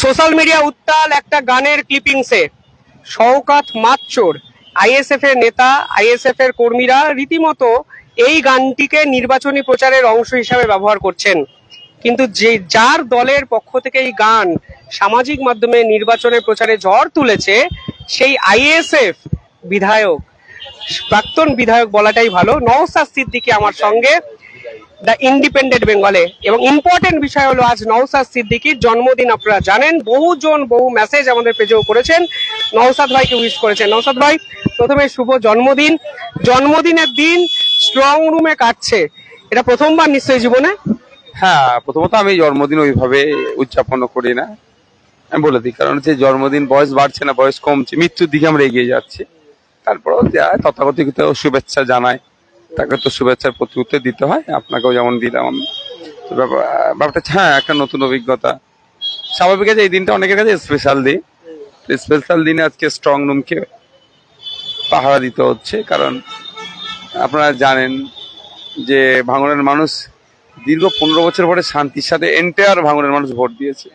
Social media উত্তাল একটা গানের ক্লিপিংসে শওকত মাতচোর আইএসএফ এর নেতা, আইএসএফ এর কর্মীরা রীতিমতো এই গানটিকে নির্বাচনী প্রচারের অংশ হিসাবে ব্যবহার করছেন। কিন্তু যার দলের পক্ষ থেকে এই গান সামাজিক মাধ্যমে নির্বাচনের প্রচারে ঝড় তুলেছে, সেই আইএসএফ বিধায়ক, প্রাক্তন বিধায়ক বলাটাই ভালো, নওশাদ সিদ্দিকী আমার সঙ্গে দ্য ইন্ডিপেন্ডেন্ট বেঙ্গলে। এবং ইম্পর্টেন্ট বিষয় হলো আজ নওশাদ সিদ্দিকীর জন্মদিন। আপনারা জানেন বহুজন বহু মেসেজ আমাদের পেজেও করেছেন, নওশাদ ভাইকে উইশ করেছেন। নওশাদ ভাই, প্রথমে শুভ জন্মদিন। জন্মদিনের দিন স্ট্রং রুমে কাটছে, এটা প্রথমবার নিশ্চয়ই জীবনে? হ্যাঁ, প্রথমত আমি জন্মদিন ওইভাবে উদযাপন করি না, আমি বলে দিই। কারণ হচ্ছে জন্মদিন, বয়স বাড়ছে না, বয়স কমছে, মৃত্যুর দিকে আমরা এগিয়ে যাচ্ছি। তারপরেও তথাকথিত শুভেচ্ছা জানায়, তাকে তো শুভেচ্ছার প্রতি উত্তর দিতে হয়, আপনাকেও যেমন দিলাম আমি। তো ব্যাপারটা হ্যাঁ একটা নতুন অভিজ্ঞতা। স্বাভাবিক আছে, এই দিনটা অনেকের কাছে স্পেশাল দিন। স্পেশাল দিনে আজকে স্ট্রং রুমকে পাহারা দিতে হচ্ছে। কারণ আপনারা জানেন যে ভাঙড়ের মানুষ দীর্ঘ 15 বছর পরে শান্তির সাথে এন্টায়ার ভাঙড়ের মানুষ ভোট দিয়েছে,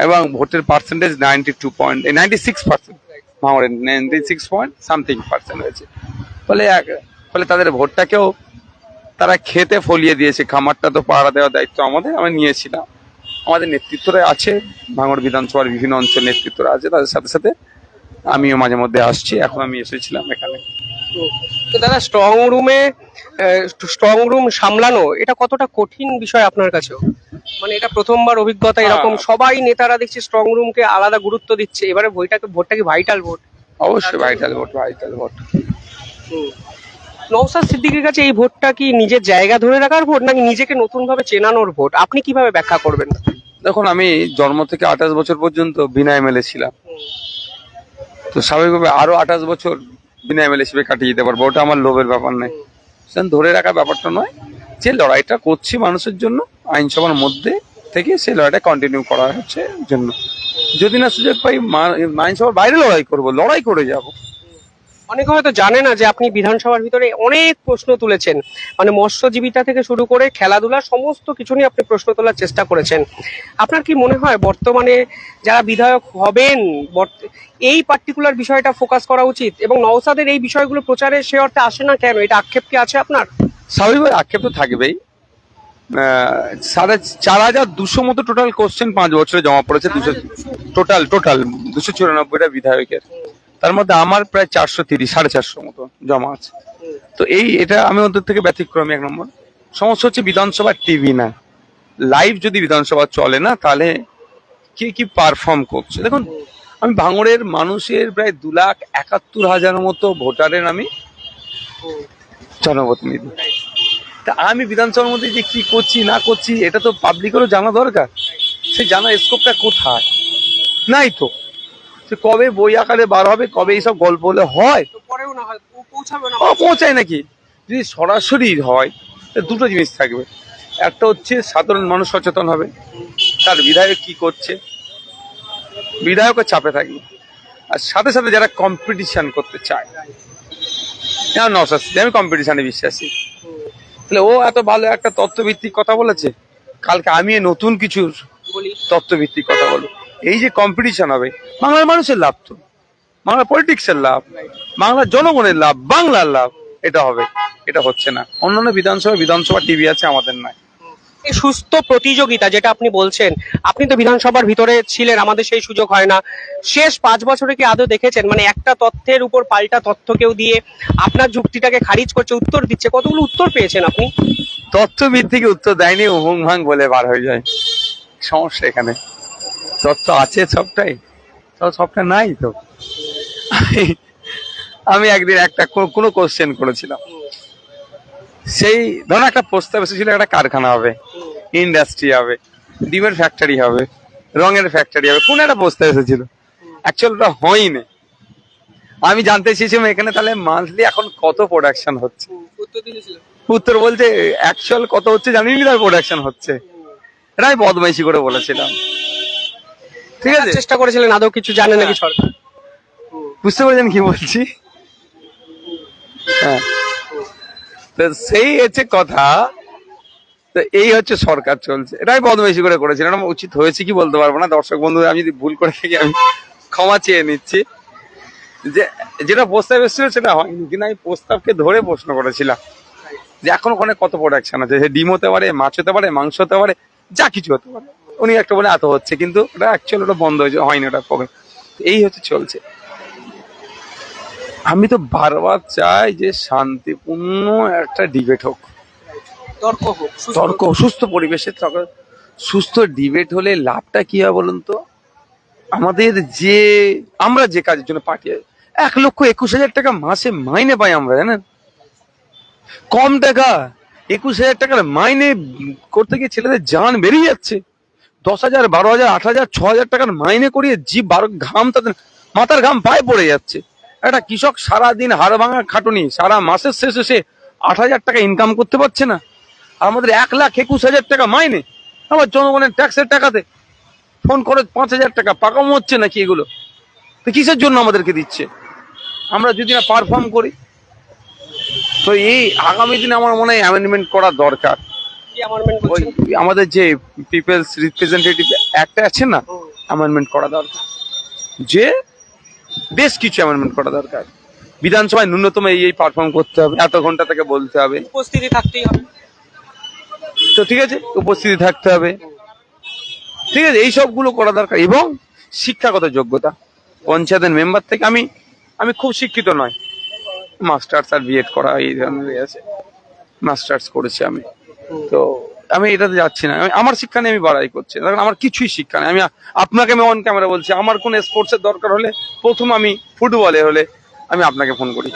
এবং ভোটের পার্সেন্টেজ 96%, ভাঙড়ের 96 হয়েছে। ফলে তাদের ভোটটাকেও তারা খেতে ফলিয়ে দিয়েছে। খামারটা তো পাহারা দেওয়ার দায়িত্ব আমি নিয়েছিলাম। আমাদের নেতৃত্বরা আছে, ভাঙড় বিধানসভার বিভিন্ন অঞ্চল নেতৃত্বরা আছে, তাদের সাথে সাথে আমিও মাঝে মধ্যে আসছি। এখন আমি এসেছিলাম এখানে। তো দাদা, স্ট্রং রুম সামলানো এটা কতটা কঠিন বিষয় আপনার কাছেও? মানে এটা প্রথমবার অভিজ্ঞতা এরকম, সবাই নেতারা দেখছি স্ট্রং রুমকে আলাদা গুরুত্ব দিচ্ছে। এবারে ভোটটা কি ভাইটাল ভোট? অবশ্যই ভাইটাল ভোট। নওশাদ সিদ্দিকীর কাছে এই ভোটটা কি নিজের জায়গা ধরে রাখার ভোট, নাকি নিজেকে নতুন ভাবে চেনানোর ভোট? আপনি কিভাবে ব্যাখ্যা করবেন? দেখুন, আমি জন্ম থেকে 28 বছর পর্যন্ত বিনা এমএলএ ছিলাম। তো স্বাভাবিকভাবে আরো 28 বছর বিনা এমএলএ হিসেবে কাটিয়ে দিতে পারবো, ওটা আমার লোভের ব্যাপার নয়, ধরে রাখা ব্যাপারটা নয়। যে লড়াইটা করছি মানুষের জন্য, আইনসভার মধ্যে থেকে সেই লড়াইটা কন্টিনিউ করা হচ্ছে জন্য। যদি না সুযোগ পাই আইনসভার বাইরে লড়াই করে যাব। অনেকে হয়তো জানে না যে আপনি বিধানসভার ভিতরে অনেক প্রশ্ন তুলেছেন, মানে মৎস্যজীবিতা থেকে শুরু করে খেলাধুলা সমস্ত কিছু নিয়ে আপনি প্রশ্ন তোলার চেষ্টা করেছেন। আপনার কি মনে হয় বর্তমানে যারা বিধায়ক হবেন এই পার্টিকুলার বিষয়টা ফোকাস করা উচিত, এবং নওশাদের এই বিষয়গুলো প্রচারে সে অর্থে আসে না কেন? এটা আক্ষেপ কি আছে আপনার? স্বাভাবিকভাবে আক্ষেপ তো থাকবেই। 4,200 মতো টোটাল কোশ্চেন 5 বছরে জমা পড়েছে। টোটাল 294টা বিধায়কের, তার মধ্যে আমার প্রায় 430-450 মতো জমা আছে। তো এটা আমি ওদের থেকে ব্যতিক্রমী। 1 নম্বর সমস্যা হচ্ছে বিধানসভার টিভি না, লাইভ যদি বিধানসভা চলে না, তাহলে কে কি পারফর্ম করছে। দেখুন, আমি ভাঙড়ের মানুষের প্রায় 2,71,000 মতো ভোটারের আমি জনপ্রতিনিধি। তা আমি বিধানসভার মধ্যে যে কি করছি না করছি, এটা তো পাবলিকেরও জানা দরকার। সেই জানা স্কোপটা কোথায়? নাই তো। সে কবে বই আকারে বার হবে, কবে এইসব গল্প হলে হয়? পৌঁছায় নাকি? যদি সরাসরি হয়, দুটো জিনিস থাকবে। একটা হচ্ছে সাধারণ মানুষ সচেতন হবে, তার বিধায়ক কি করছে, বিধায়কের চাপে থাকবে। আর সাথে সাথে যারা কম্পিটিশন করতে চায়, নওশাদ সিদ্দিকী, আমি কম্পিটিশনে বিশ্বাসী। তাহলে ও এত ভালো একটা তথ্যভিত্তিক কথা বলেছে, কালকে আমি নতুন কিছু তথ্যভিত্তিক কথা বলবো। এই যে কম্পিটিশন হবে, বাংলার মানুষের লাভ, তো বাংলার পলিটিক্সের লাভ, বাংলার জনগণের লাভ, বাংলার লাভ, এটা হবে। এটা হচ্ছে না। অন্যান্য বিধানসভা টিভি আছে, আমাদের নাই। সুস্থ প্রতিযোগিতা যেটা আপনি বলছেন, আপনি তো বিধানসভার ভিতরে ছিলেন, আমাদের সেই সুযোগ হয় না। শেষ 5 বছরে কি আদৌ দেখেছেন মানে একটা তথ্যের উপর পাল্টা তথ্য কেউ দিয়ে আপনার যুক্তিটাকে খারিজ করছে, উত্তর দিচ্ছে? কতগুলো উত্তর পেয়েছেন আপনি? তথ্য ভিত্তিক উত্তর দেয়নি, হুং ভাং বলে বার হয়ে যায়। সমস্যা এখানে। তথ্য আছে সবটাই, সবটা নাই তো। আমি একদিন কোনো কোশ্চেন করেছিলাম, সেই ধরুন একটা প্রস্তাব এসেছিল, একটা কারখানা হবে, ইন্ডাস্ট্রি হবে, ডিমের ফ্যাক্টরি হবে, রঙের ফ্যাক্টরি হবে, কোন একটা প্রস্তাব এসেছিল। অ্যাকচুয়াল ওটা হয়নি। আমি জানতে চেয়েছিলাম এখানে তাহলে মান্থলি এখন কত প্রোডাকশন হচ্ছে। উত্তর বলছে অ্যাকচুয়াল কত হচ্ছে জানিনি, তার প্রোডাকশন হচ্ছে। এটা আমি বদমাইশি করে বলেছিলাম। ঠিক আছে, চেষ্টা করেছিলেন, আদৌ কিছু জানে নাকি সরকার? বুঝতে পারছেন কি বলছি? হ্যাঁ, তো সেই হচ্ছে কথা তো এই হচ্ছে সরকার চলছে, এটাই বদমাইশি করে করেছিল, এটা উচিত হয়েছে কি বলতে পারবো না। দর্শক বন্ধু আমি যদি ভুল করে থাকি আমি ক্ষমা চেয়ে নিচ্ছি। যে যেটা প্রস্তাব এসেছিল সেটা হয়নি, কিন্তু আমি প্রস্তাবকে ধরে প্রশ্ন করেছিলাম যে এখন ওখানে কত প্রোডাকশন আছে, সে ডিম হতে পারে, মাছ হতে পারে, মাংস হতে পারে, যা কিছু হতে পারে। উনি একটা বলে এত হচ্ছে, কিন্তু ওটা অ্যাকচুয়ালি ওটা বন্ধ হয়েছে, হয়নি ওটা প্রোগ্রাম। এই হচ্ছে চলছে। আমি তো বারবার চাই যে শান্তিপূর্ণ একটা ডিবেট হোক, তর্ক হোক, তর্ক, সুস্থ পরিবেশে সুস্থ ডিবেট হলে লাভটা কি হয় বলুন তো? আমাদের যে আমরা যে কাজের জন্য পাঠিয়ে 1,21,000 টাকা মাসে মাইনে পাই আমরা, জানেন? কম টাকা, 21,000 টাকার মাইনে করতে গিয়ে ছেলেদের জান বেরিয়ে যাচ্ছে। 10,000, 12,000, 8,000, 6,000 টাকার মাইনে করিয়ে জীব ঘাম, তাদের মাথার ঘাম পায়ে পড়ে যাচ্ছে। একটা কৃষক সারাদিন হাড় ভাঙা খাটুনি, সারা মাসের শেষে সে 8,000 টাকা ইনকাম করতে পারছে না। আর আমাদের 1,21,000 টাকা মাইনে, আবার জনগণের ট্যাক্সের টাকাতে ফোন করে 5,000 টাকা পাকামো হচ্ছে নাকি? এগুলো তো কিসের জন্য আমাদেরকে দিচ্ছে? আমরা যদি না পারফর্ম করি তো এই আগামী দিনে আমার মনে হয় অ্যামেন্ডমেন্ট করা দরকার। কি amendment ওই বলছেন? আমাদের যে পিপলস রিপ্রেজেন্টেটিভ অ্যাক্ট আছে না, অ্যামেন্ডমেন্ট করা দরকার, যে বেশ কিছু অ্যামেন্ডমেন্ট করা দরকার। বিধানসভায় ন্যূনতম এই পারফর্ম করতে হবে, এত ঘন্টা থেকে বলতে হবে, উপস্থিতি থাকতেই হবে। তো ঠিক আছে, উপস্থিতি থাকতে হবে, ঠিক আছে, এই সবগুলো করা দরকার। এবং শিক্ষাগত যোগ্যতা, পঞ্চায়েতের মেম্বার থেকে আমি খুব শিক্ষিত নয়, মাস্টার্স আর বিএড করা এই ধরনের আছে, মাস্টার্স করেছি আমি, তো আমি এটাতে যাচ্ছি না। আমার শিক্ষা নিয়ে আমি বাড়াই করছি, কারণ আমার কিছুই শিক্ষা নেই। আমি আপনাকে আমি অন ক্যামেরা বলছি, আমার কোন স্পোর্টসের দরকার হলে প্রথম আমি ফুটবলে হলে আমি আপনাকে ফোন করি।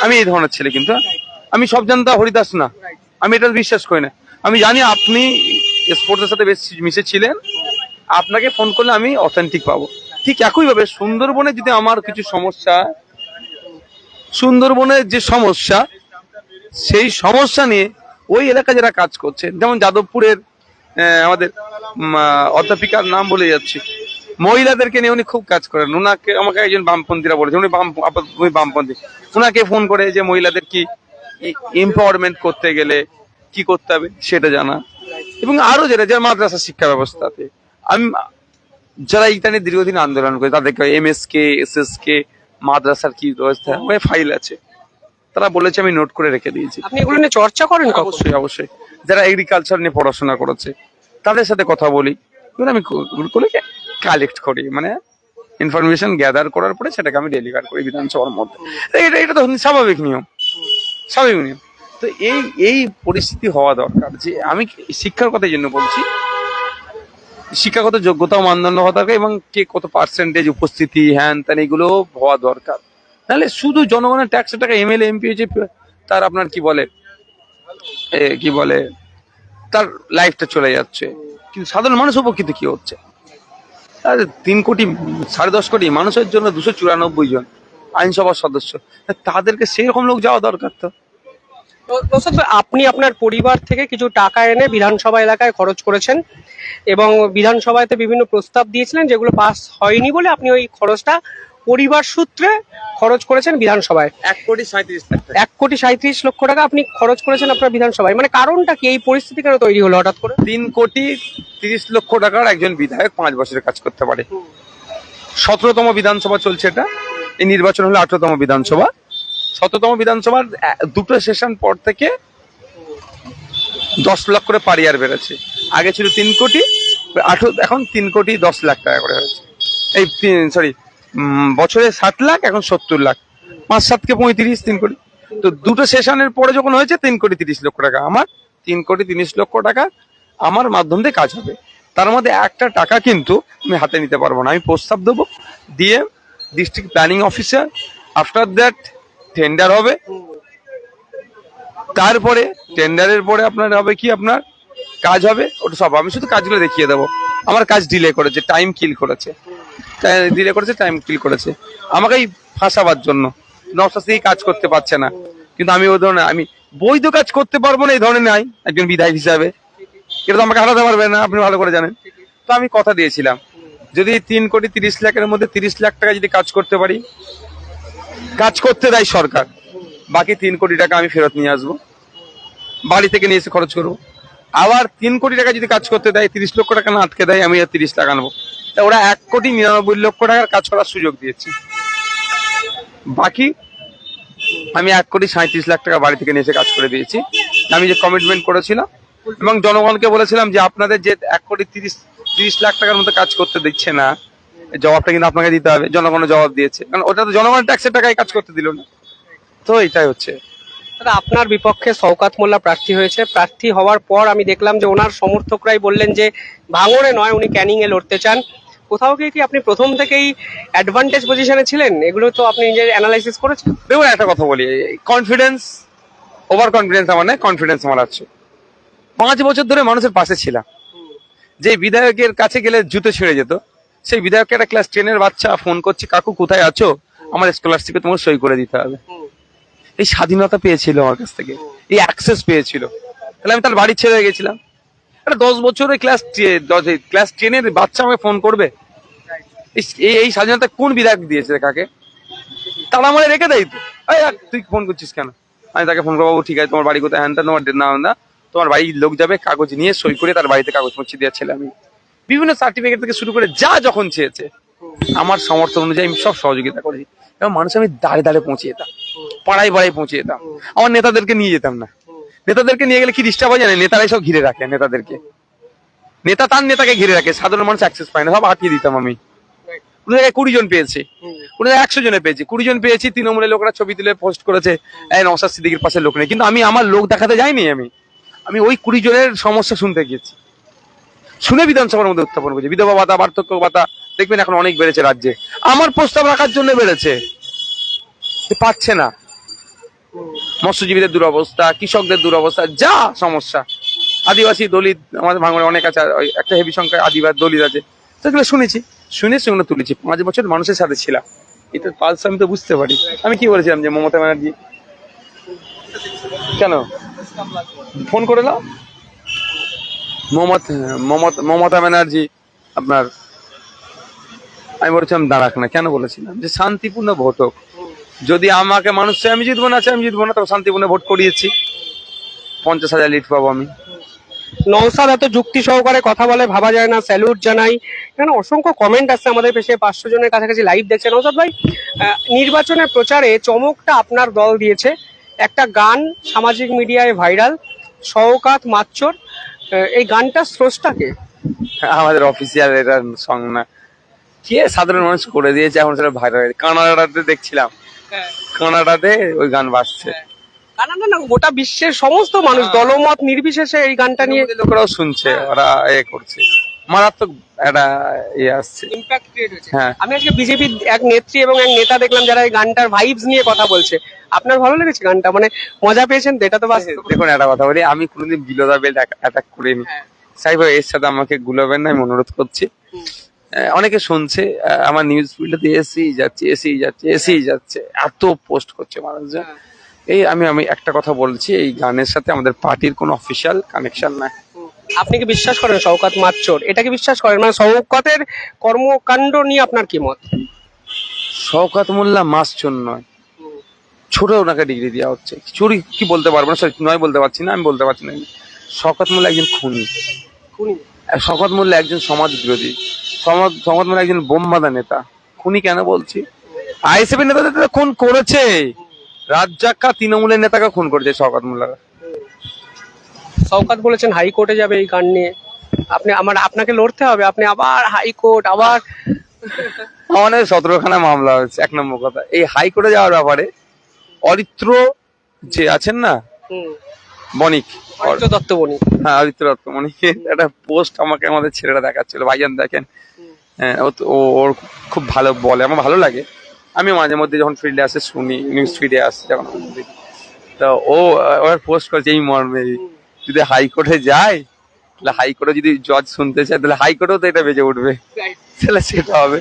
আমি এই ধরনের ছেলে, কিন্তু আমি সব জানতা হরিদাস না, আমি এটা বিশ্বাস করি না। আমি জানি আপনি স্পোর্টসের সাথে বেশ মিশেছিলেন, আপনাকে ফোন করলে আমি অথেন্টিক পাবো। ঠিক একইভাবে সুন্দরবনে যদি আমার কিছু সমস্যা, সুন্দরবনের যে সমস্যা, সেই সমস্যা নিয়ে ওই এলাকা যারা কাজ করছে, যেমন যাদবপুরের আমাদের অধ্যাপিকার নাম বলে যাচ্ছি, মহিলাদেরকে নিয়ে উনি খুব কাজ করেন। ওনাকে আমাকে একজন বামপন্থীরা বলেছে, উনি বামপন্থী, ওনাকে ফোন করে যে মহিলাদের কি এম্পাওয়ারমেন্ট করতে গেলে কি করতে হবে সেটা জানা, এবং আরো যারা মাদ্রাসা শিক্ষা ব্যবস্থাতে আমি যারা এটা নিয়ে দীর্ঘদিন আন্দোলন করে, তাদেরকে MSK SSK মাদ্রাসার কি ব্যবস্থা ফাইল আছে, তারা বলেছে, আমি নোট করে রেখে দিয়েছি। আপনি এগুলো নিয়ে চর্চা করেন কখন? অবশ্যই অবশ্যই, যারা এগ্রিকালচার নিয়ে পড়াশোনা করেছে তাদের সাথে কথা বলি, আমি কালেক্ট করি, মানে ইনফরমেশন গ্যাদার করার পরে সেটাকে আমি ডেলিভার করি বিধানসভার মধ্যে। এটা তো স্বাভাবিক নিয়ম, স্বাভাবিক নিয়ম। তো এই পরিস্থিতি হওয়া দরকার। যে আমি শিক্ষার কথা জন্য বলছি, শিক্ষাগত যোগ্যতা ও মানদণ্ড হওয়া দরকার, এবং কে কত পার্সেন্টেজ উপস্থিতি, হ্যান ত্যান, এগুলো হওয়া দরকার। তাহলে শুধু জনগণের ট্যাক্সের টাকা MLA MP হয়েছে, তার আপনার কি বলে তার লাইফটা চলে যাচ্ছে, কিন্তু সাধারণ মানুষ উপকৃত কি হচ্ছে? 3 কোটি 10.5 কোটি মানুষের জন্য 294 জন আইনসভার সদস্য, তাদেরকে সেই রকম লোক যাওয়া দরকার। তো আপনি আপনার পরিবার থেকে কিছু টাকা এনে বিধানসভা এলাকায় খরচ করেছেন এবং বিধানসভাতে বিভিন্ন প্রস্তাব দিয়েছিলেন, যেগুলো পাস হয়নি বলে আপনি ওই খরচটা পরিবার সূত্রে খরচ করেছেন বিধানসভায়। 1,37,00,000 টাকা আপনি খরচ করেছেন আপনার বিধানসভায়। মানে কারণটা কি? এই পরিস্থিতি কেন তৈরি হলো হঠাৎ করে? 3,30,00,000 টাকার একজন বিধায়ক 5 বছরের কাজ করতে পারে। 17তম বিধানসভা চলছে, এটা এই নির্বাচন হলো 18তম বিধানসভা। 17তম বিধানসভার 2টো সেশন পর থেকে 10 লাখ করে পার ইয়ার বেড়েছে। আগে ছিল 3 কোটি, এখন 3,10,00,000 টাকা করে হয়েছে। এই বছরে 7 লাখ, এখন 70 লাখ, 5-7 × 35, 3 কোটি। তো 2টো সেশনের পরে যখন হয়েছে 3,30,00,000 টাকা, আমার 3,30,00,000 টাকা আমার মাধ্যম দিয়ে কাজ হবে। তার মধ্যে একটা টাকা কিন্তু আমি হাতে নিতে পারবো না। আমি প্রস্তাব দেবো, দিয়ে district planning officer, after that tender হবে, তারপরে টেন্ডারের পরে আপনার হবে কি, আপনার কাজ হবে, ওটা সব আমি শুধু কাজগুলো দেখিয়ে দেবো। আমার কাজ ডিলে করেছে, টাইম কিল করেছে, আমাকেই ফাঁসাবার জন্য। নকশাতেই কাজ করতে পারছে না, কিন্তু আমি ওই ধরনের, আমি বৈধ কাজ করতে পারবো না এই ধরনের নাই একজন বিধায়ক হিসাবে, এটা তো আমাকে হারাতে পারবে না, আপনি ভালো করে জানেন। তো আমি কথা দিয়েছিলাম, যদি 3,30,00,000 মধ্যে 30 লাখ টাকা যদি কাজ করতে পারি, কাজ করতে দেয় সরকার, বাকি 3 কোটি টাকা আমি ফেরত নিয়ে আসবো, বাড়ি থেকে নিয়ে এসে খরচ করবো। আবার 3 কোটি টাকা যদি কাজ করতে দেয়, 30 লক্ষ টাকা না আটকে দেয়, আমি 30 টাকা নেবো। তা ওরা 1,99,00,000 টাকার কাজ করার সুযোগ দিয়েছে। বাকি আমি 1,37,00,000 টাকা বাড়ি থেকে নিয়ে এসে কাজ করে দিয়েছি। আমি যে কমিটমেন্ট করেছিলাম এবং জনগণকে বলেছিলাম যে আপনাদের যে 1,30,00,000 টাকার মতো কাজ করতে দিচ্ছে না, এই জবাবটা কিন্তু আপনাকে দিতে হবে। জনগণের জবাব দিয়েছে, কারণ ওটা তো জনগণের ট্যাক্সের টাকায় কাজ করতে দিল না। তো এটাই হচ্ছে। দাদা, আপনার বিপক্ষে শওকত মোল্লা প্রার্থী হয়েছে। প্রার্থী হওয়ার পর আমি দেখলাম যে ওনার সমর্থকরাই বললেন যে ভাঙড়ে নয়, উনি ক্যানিং এ লড়তে চান। কোথাও গিয়ে কি আপনি প্রথম থেকেই অ্যাডভান্টেজ পজিশনে ছিলেন? এগুলো তো আপনি নিজের অ্যানালাইসিস করেছেন। দেখুন, একটা কথা বলি, কনফিডেন্স, ওভার কনফিডেন্স আমার নেই, কনফিডেন্স আমার আছে। 5 বছর ধরে মানুষের পাশে ছিলাম। যে বিধায়কের কাছে গেলে জুতো ছিঁড়ে যেত, সেই বিধায়ককে একটা ক্লাস 10-এর বাচ্চা ফোন করছে, কাকু কোথায় আছো, আমার স্কলারশিপে তোমার সই করে দিতে হবে। এই স্বাধীনতা পেয়েছিল আমার কাছ থেকে, এই অ্যাক্সেস পেয়েছিল। তাহলে আমি তার বাড়ি ছেড়ে গেছিলাম। একটা 10 বছরের ক্লাস 10-এর বাচ্চা আমাকে ফোন করবে? এই স্বাধীনতা কোন বিধায়ক দিয়েছে কাকে? তারা আমার রেখে দেয় তো। তুই ফোন করছিস কেন? আমি তাকে ফোন করবো, বাবু ঠিক আছে, তোমার বাড়ি কোথায়? হ্যাঁ, তোমার না, তোমার বাড়ির লোক যাবে, কাগজ নিয়ে সই করে তার বাড়িতে কাগজ পৌঁছে দেওয়ার ছেলে আমি। বিভিন্ন সার্টিফিকেট থেকে শুরু করে যা যখন চেয়েছে আমার সমর্থন অনুযায়ী আমি সব সহযোগিতা করেছি। এবং মানুষ আমি দাঁড়ে দাঁড়ে পৌঁছে যেতাম, পাড়ায় পাড়ায় পৌঁছে যেতাম। আমার নেতাদেরকে নিয়ে যেতাম না। নেতাদেরকে নিয়ে গেলে কি ডিস্টার্ব হয় জানে? নেতারাই সব ঘিরে রাখে নেতাদেরকে। নেতা তার নেতাকে ঘিরে রাখে, সাধারণ মানুষ অ্যাক্সেস পায় না, সব হাঁটিয়ে দিতাম আমি। কোনো জায়গায় 20 জন পেয়েছি, কোনো জায়গায় 100 জনে পেয়েছি। 20 জন পেয়েছি, তৃণমূলের লোকরা ছবি তুলে পোস্ট করেছে, নওশাদ সিদ্দিকীর পাশে লোক নেই। কিন্তু আমি আমার লোক দেখাতে যাইনি। আমি ওই 20 জনের সমস্যা শুনতে গিয়েছি, শুনে বিধানসভার মধ্যে উত্থাপন করেছি। বিধবা ভাতা, বার্ধক্য ভাতা দেখবেন এখন অনেক বেড়েছে রাজ্যে, আমার প্রস্তাব রাখার জন্য বেড়েছে। পাচ্ছে না। মৎস্যজীবীদের দুরবস্থা, কৃষকদের দুরবস্থা, যা সমস্যা, আদিবাসী দলিত আমাদের ভাঙড়ে অনেক আছে, একটা হেভি সংখ্যায় আদিবাসী দলিত আছে, সেগুলো শুনেছি, শুনে সেগুলো তুলেছি। 5 বছর মানুষের সাথে ছিলাম, এটা পালস আমি তো বুঝতে পারি। আমি কি বলেছিলাম যে মমতা ব্যানার্জি কেন ফোন করে নাও, মমতা ব্যানার্জি আপনার, আমি বলেছিলাম দাঁড়াক না। কেন বলেছিলাম? যে শান্তিপূর্ণ ভোট হোক। যদি আমাকে মানুষ চাই আমি জিতবো না, চাই আমি জিতবো না, তবে শান্তিপূর্ণ ভোট করিয়েছি, 50,000 লিড পাবো আমি। নওশাদ এত যুক্তি সহকারে কথা বলে, ভাবা যায় না, স্যালুট জানাই। এখানে অসংখ্য কমেন্ট আসছে, আমাদের পেশে 500 জনের কাছাকাছি লাইভ দেখছে। নওশাদ ভাই, নির্বাচনের প্রচারে চমকটা আপনার দল দিয়েছে। একটা গান সামাজিক মিডিয়ায় ভাইরাল, শওকত মাচ্চর, এই গানটার স্রষ্টাকে? আমাদের অফিসিয়াল এটা সং না, কে সাধারণ মানুষ করে দিয়েছে, এখন সেটা ভাইরাল। কানাডাতে দেখছিলাম, কানাডাতে ওই গান বাজছে। কানাডা না, গোটা বিশ্বের সমস্ত মানুষ দলমত নির্বিশেষে এই গানটা নিয়ে লোকেরাও শুনছে, ওরা করছে, মারাত্মক একটা আসছে, ইমপ্যাক্ট ক্রিয়েট হয়েছে। হ্যাঁ। আমি আজকে বিজেপির এক নেত্রী এবং এক নেতা দেখলাম যারা এই গানটার ভাইবস নিয়ে কথা বলছে। আপনার ভালো লেগেছে গানটা? মানে মজা পেয়েছেন তো? এটা তো বাস্তব। দেখুন, একটা কথা বলি, আমি কোনোদিন বিলোদা বেল্ট অ্যাটাক করিনি। সাহেব এর সাথে আমাকে গুলোবেন না, আমি অনুরোধ করছি। অনেকে শুনছে, আমার নিউজ ফিল্ডে এসেই যাচ্ছে, এত পোস্ট করছে মানুষজন। এই আমি একটা কথা বলছি, এই গানের সাথে আমাদের পার্টির কোনো অফিসিয়াল কানেকশন নাই। আপনি কি বিশ্বাস করেন শওকত মাচ্চর? এটা কি বিশ্বাস করেন? মানে শওকতের কর্মকাণ্ড নিয়ে আপনার কি মত? শওকত মোল্লা মাসচোর নয়, ছোট ওনাকে ডিগ্রি দেওয়া হচ্ছে। চুরি কি বলতে পারবো না, সরি নয় বলতে পারছি না, আমি বলতে পারছি না। শওকত মোল্লা একজন খুনি, শওকত মোল্লা একজন সমাজ বিরোধী, শওকত মোল্লা একজন বোমবাদা নেতা। খুনি কেন বলছি? আইএসএফের নেতাদের খুন করেছে, রাজ্জাক্কা তৃণমূলের নেতাকে খুন করেছে শওকত মোল্লারা। শওকত বলেছেন হাইকোর্টে যাবে এই গান নিয়ে। আপনাকে লড়তে হবে, আপনি আবার হাইকোর্ট, আবার আমাদের 17খানা মামলা হয়েছে। 1 নম্বর কথা, এই হাইকোর্টে যাওয়ার ব্যাপারে অরিত্র যে আছেন না, বণিক, অরিত্র দত্ত বণিক, হ্যাঁ অরিত্র দত্ত বণিক, একটা পোস্ট আমাকে আমাদের ছেলেরা দেখাচ্ছিল, ভাইজান দেখেন, ওর খুব ভালো বলে, আমার ভালো লাগে। আমি মাঝে মধ্যে যখন ফিল্ডে আসে শুনি, নিউজ ফিডে আসে যখন, তো ওর পোস্ট করেছে এই মর্মে, যদি হাইকোর্টে যায় তাহলে হাইকোর্টে যদি জজ শুনতে চায় তাহলে হাইকোর্টেও তো এটা বেজে উঠবে, তাহলে সেটা হবে।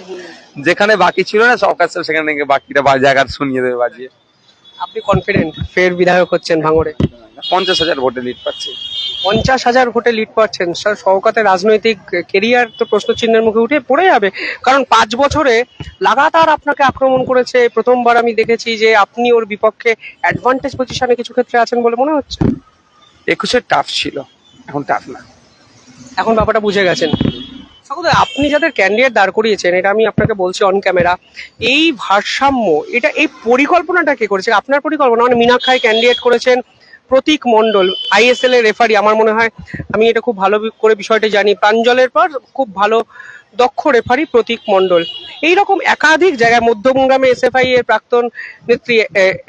যেখানে বাকি ছিল না সব কাজ, সেখানে বাকিটা জায়গা শুনিয়ে দেবে বাজিয়ে। আপনি কনফিডেন্ট ফের বিধায়ক হচ্ছেন ভাঙড়ে? 50,000 ভোটে লিড পাচ্ছে। 50,000 ভোটে লিড পাচ্ছেন। স্যার, শওকতের রাজনৈতিক কেরিয়ার তো প্রশ্নচিহ্নের মুখে উঠে পড়ে যাবে, কারণ 5 বছরে লাগাতার আপনাকে আক্রমণ করেছে। প্রথমবার আমি দেখেছি যে আপনি ওর বিপক্ষে অ্যাডভান্টেজ পজিশনে কিছু ক্ষেত্রে আছেন বলে মনে হচ্ছে। 21-এ টাফ ছিল, এখন টাফ না। এখন ব্যাপারটা বুঝে গেছেন। স্বাগত, আপনি যাদের ক্যান্ডিডেট দাঁড় করিয়েছেন, এটা আমি আপনাকে বলছি অন ক্যামেরা, এই ভারসাম্য, এটা এই পরিকল্পনাটা কে করেছে? আপনার পরিকল্পনা? মানে মীনাক্ষাই ক্যান্ডিডেট করেছেন, প্রতীক মণ্ডল আইএসএল এর রেফারি, আমার মনে হয় আমি এটা খুব ভালো করে বিষয়টা জানি, প্রাঞ্জলের পর খুব ভালো দক্ষ রেফারি প্রতীক মণ্ডল। এইরকম একাধিক জায়গায় মধ্যমগ্রামে এসএফআই এর প্রাক্তন নেত্রী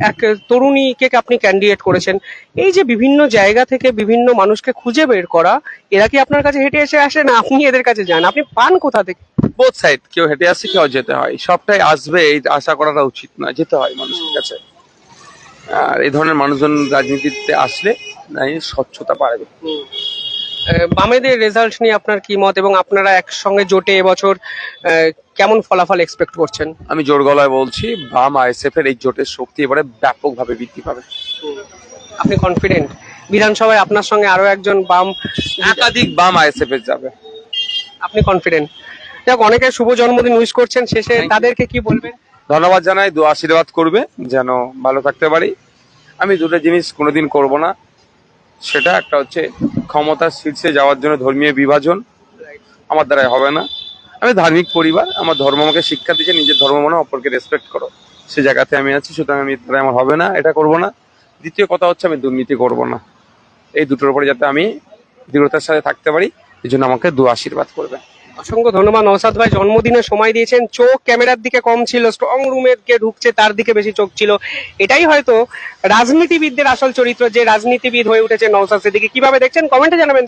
এক তরুণীকে আপনি ক্যান্ডিডেট করেছেন। এই যে বিভিন্ন জায়গা থেকে বিভিন্ন মানুষকে খুঁজে বের করা, এরা কি আপনার কাছে হেঁটে এসে আসে, না আপনি এদের কাছে যান? আপনি পান কোথা থেকে? বোথ সাইড, কেউ হেঁটে আসে, কেউ যেতে হয়, সবটাই আসবে এই আশা করাটা উচিত নয়, যেতে হয় মানুষের কাছে। আর এই ধরনের মানুষজন রাজনীতিতে আসলে স্বচ্ছতা বাড়বে। বামেদের রেজাল্ট নিয়ে আপনার কি মত, এবং আপনারা একসঙ্গে জোটে এবছর কেমন ফলাফল এক্সপেক্ট করছেন? আমি জোর গলায় বলছি, বাম আইএসএফ এর এই জোটের শক্তি এবারে ব্যাপকভাবে বৃদ্ধি পাবে। আপনি কনফিডেন্ট বিধানসভায় আপনার সঙ্গে আরো একজন বাম, একাধিক বাম আইএসএফ এর যাবে? আপনি কনফিডেন্ট? যাক, অনেকে শুভ জন্মদিন উইশ করছেন, শেষে তাদেরকে কি বলবেন? ধন্যবাদ জানাই, দু আশীর্বাদ করবে যেন ভালো থাকতে পারি। আমি দুটো জিনিস কোনোদিন করব না, সেটা একটা হচ্ছে ক্ষমতার শীর্ষে যাওয়ার জন্য ধর্মীয় বিভাজন, আমার দ্বারাই হবে না। আমি ধার্মিক পরিবার, আমার ধর্ম আমাকে শিক্ষা দিয়েছে নিজের ধর্ম মানে অপরকে রেসপেক্ট করো, সে জায়গাতে আমি আছি, সুতরাং আমি দ্বারা আমার হবে না, এটা করব না। দ্বিতীয় কথা হচ্ছে আমি দুর্নীতি করব না। এই দুটোর উপরে যাতে আমি দৃঢ়তার সাথে থাকতে পারি, এই জন্য আমাকে দু আশীর্বাদ করবে। অসংখ্য ধন্যবাদ নওশাদ ভাই, জন্মদিনে সময় দিয়েছেন। চোখ ক্যামেরার দিকে কম ছিল, স্ট্রং রুমে কে ঢুকছে তার দিকে বেশি চোখ ছিল। এটাই হয়তো রাজনীতিবিদদের আসল চরিত্র, যে রাজনীতিবিদ হয়ে উঠেছে নওশাদ সিদ্দিকী। কিভাবে দেখছেন কমেন্টে জানাবেন।